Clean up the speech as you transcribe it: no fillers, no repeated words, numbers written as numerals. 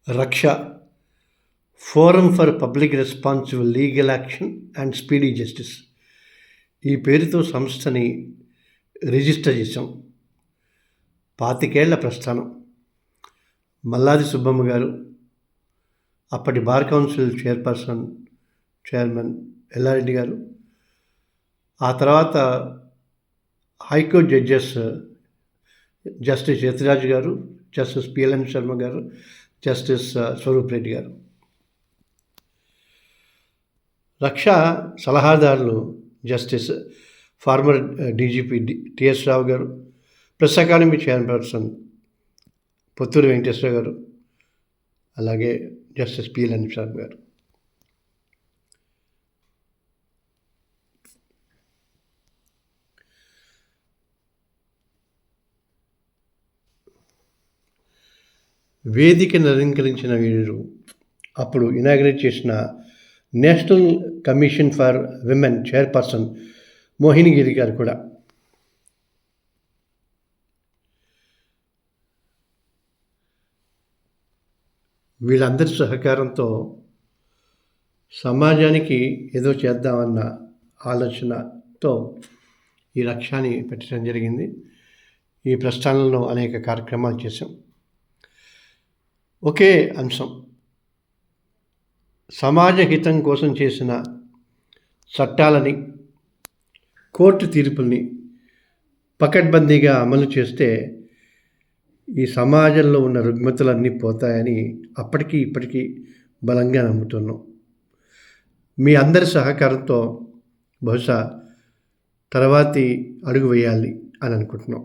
రక్ష forum for public responsible legal action and speedy justice ఈ పేరుతో సంస్థని రిజిస్టర్ చేశాం. 25 ఏళ్ల ప్రస్థానం. మల్లాది సుబ్బమ్మ గారు, అప్పటి బార్ కౌన్సిల్ చైర్మన్ ఎల్లారెడ్డి గారు, ఆ తర్వాత హైకోర్టు జడ్జెస్ జస్టిస్ యతిరాజు గారు, జస్టిస్ పిఎల్ఎన్ శర్మ గారు, జస్టిస్ స్వరూప్ రెడ్డి గారు. రక్ష సలహాదారులు జస్టిస్ ఫార్మర్ డీజీపీ టిఎస్ రావు గారు, press academy chairperson Potturi Venkateswara గారు, అలాగే జస్టిస్ పిఎల్ఎన్ శర్మ గారు. వేదికను అలంకరించిన వీరు అప్పుడు ఇనాగ్రేట్ చేసిన national commission for women chairperson Mohini Giri గారు కూడా. వీళ్ళందరి సహకారంతో సమాజానికి ఏదో చేద్దామన్న ఆలోచనతో ఈ లక్ష్యాన్ని పెట్టడం జరిగింది. ఈ ప్రస్థానంలో అనేక కార్యక్రమాలు చేశాం. ఒకే అంశం, సమాజ హితం కోసం చేసిన చట్టాలని, కోర్టు తీర్పుల్ని పకడ్బందీగా అమలు చేస్తే ఈ సమాజంలో ఉన్న రుగ్మతలన్నీ పోతాయని అప్పటికీ ఇప్పటికీ బలంగా నమ్ముతున్నాం. మీ అందరి సహకారంతో బహుశా తర్వాతి అడుగు వేయాలి అని అనుకుంటున్నాం.